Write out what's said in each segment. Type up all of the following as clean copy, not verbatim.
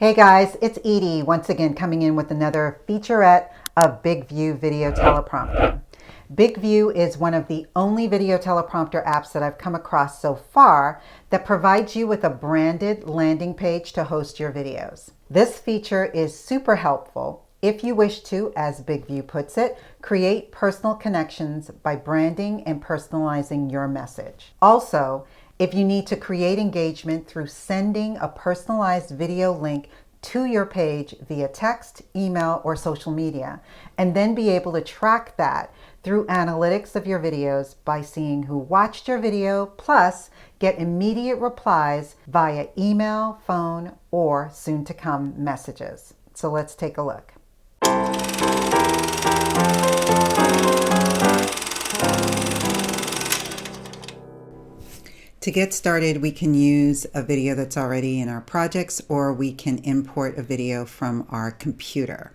Hey guys, it's Edie once again coming in with another featurette of BigVu Video Teleprompter. BigVu is one of the only video teleprompter apps that I've come across so far that provides you with a branded landing page to host your videos. This feature is super helpful if you wish to, as BigVu puts it, create personal connections by branding and personalizing your message. Also, if you need to create engagement through sending a personalized video link to your page via text, email, or social media, and then be able to track that through analytics of your videos by seeing who watched your video, plus get immediate replies via email, phone, or soon to come messages. So let's take a look. To get started, we can use a video that's already in our projects, or we can import a video from our computer.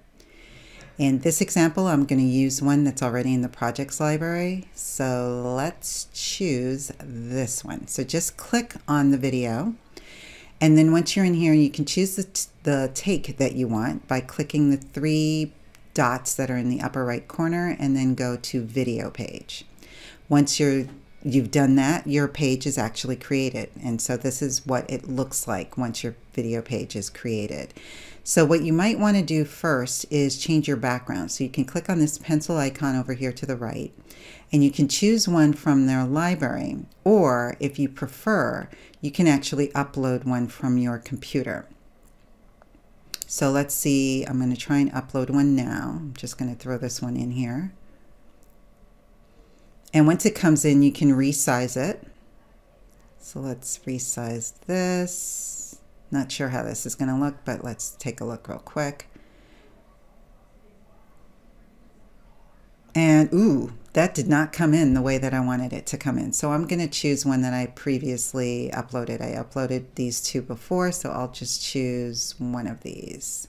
In this example, I'm going to use one that's already in the projects library. So let's choose this one. So just click on the video. And then once you're in here, you can choose the take that you want by clicking the three dots that are in the upper right corner and then go to video page. Once you've done that, your page is actually created. And so this is what it looks like once your video page is created. So what you might want to do first is change your background. So you can click on this pencil icon over here to the right, and you can choose one from their library, or if you prefer, you can actually upload one from your computer. So let's see, I'm going to try and upload one now. I'm just going to throw this one in here. And once it comes in, you can resize it. So let's resize this. Not sure how this is going to look, but let's take a look real quick. And ooh, that did not come in the way that I wanted it to come in. So I'm going to choose one that I previously uploaded. I uploaded these two before, so I'll just choose one of these.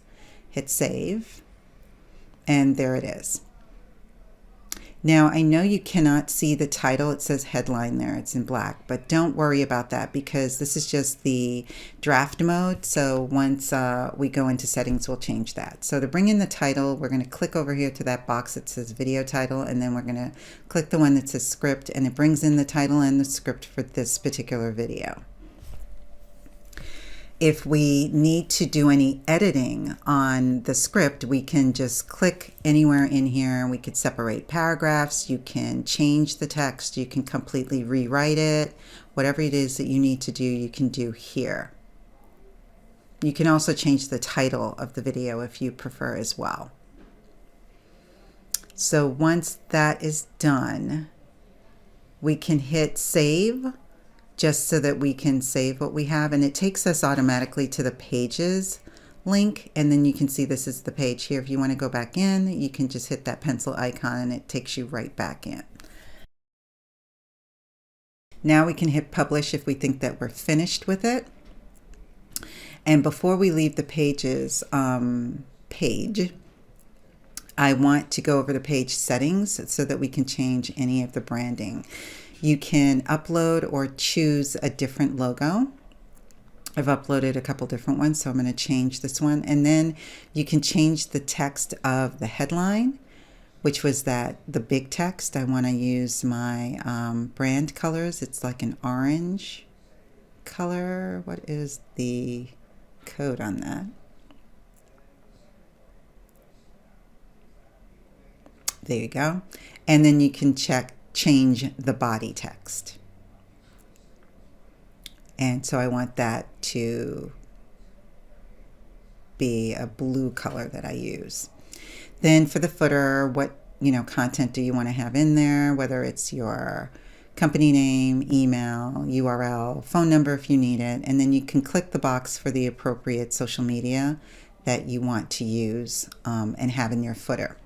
Hit save, and there it is. Now, I know you cannot see the title. It says headline there. It's in black, but don't worry about that because this is just the draft mode. So once we go into settings, we'll change that. So to bring in the title, we're going to click over here to that box that says video title, and then we're going to click the one that says script, and it brings in the title and the script for this particular video. If we need to do any editing on the script, we can just click anywhere in here. We could separate paragraphs. You can change the text. You can completely rewrite it. Whatever it is that you need to do, you can do here. You can also change the title of the video if you prefer as well. So once that is done, we can hit save, just so that we can save what we have, and it takes us automatically to the pages link, and then you can see this is the page here. If you want to go back in, you can just hit that pencil icon and it takes you right back in. Now we can hit publish if we think that we're finished with it. And before we leave the pages page, I want to go over to page settings so that we can change any of the branding. You can upload or choose a different logo. I've uploaded a couple different ones, so I'm going to change this one. And then you can change the text of the headline, which was the big text. I want to use my brand colors. It's like an orange color. What is the code on that? There you go. And then you can change the body text. And so I want that to be a blue color that I use. Then for the footer, what content do you want to have in there, whether it's your company name, email, URL, phone number if you need it, and then you can click the box for the appropriate social media that you want to use and have in your footer.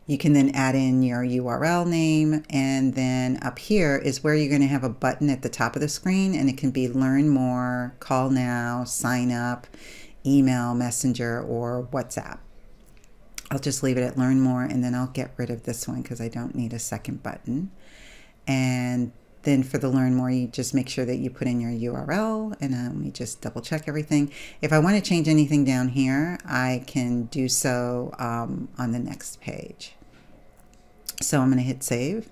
You can then add in your URL name, and then up here is where you're going to have a button at the top of the screen, and it can be learn more, call now, sign up, email, messenger, or WhatsApp. I'll just leave it at learn more, and then I'll get rid of this one because I don't need a second button. And Then for the learn more, you just make sure that you put in your URL, and we just double check everything. If I want to change anything down here, I can do so on the next page. So I'm going to hit save,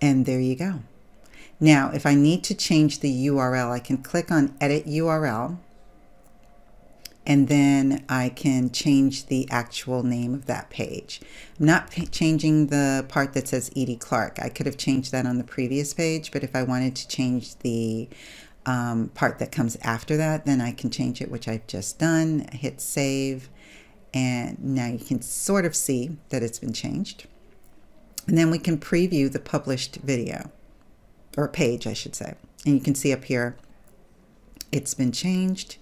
and there you go. Now, if I need to change the URL, I can click on Edit URL, and then I can change the actual name of that page. I'm not changing the part that says Edie Clarke. I could have changed that on the previous page, but if I wanted to change the part that comes after that, then I can change it, which I've just done. Hit save, and now you can sort of see that it's been changed. And then we can preview the published video, or page, I should say. And you can see up here, it's been changed.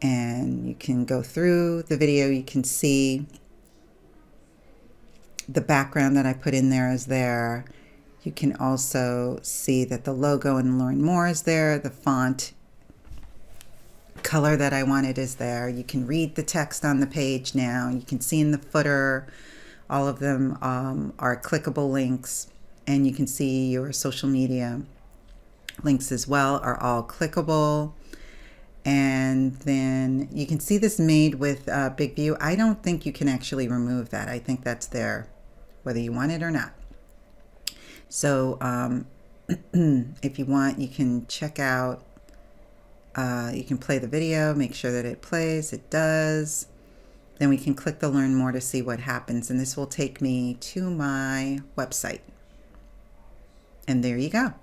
And you can go through the video. You can see the background that I put in there is there. You can also see that the logo and learn more is there. The font color that I wanted is there. You can read the text on the page now. You can see in the footer, all of them are clickable links. And you can see your social media links as well are all clickable. And then you can see this made with BigVu. I don't think you can actually remove that. I think that's there whether you want it or not. So if you want, you can check out, you can play the video, make sure that it plays. It does. Then we can click the learn more to see what happens. And this will take me to my website. And there you go.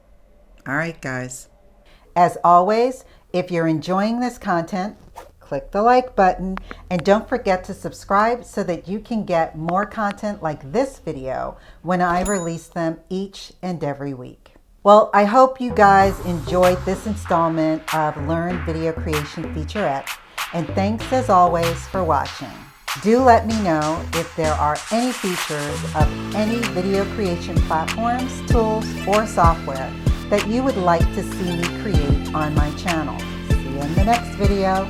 All right, guys. As always, if you're enjoying this content, click the like button, and don't forget to subscribe so that you can get more content like this video when I release them each and every week. Well, I hope you guys enjoyed this installment of Learn Video Creation Featurette, and thanks as always for watching. Do let me know if there are any features of any video creation platforms, tools, or software that you would like to see me create on my channel. See you in the next video.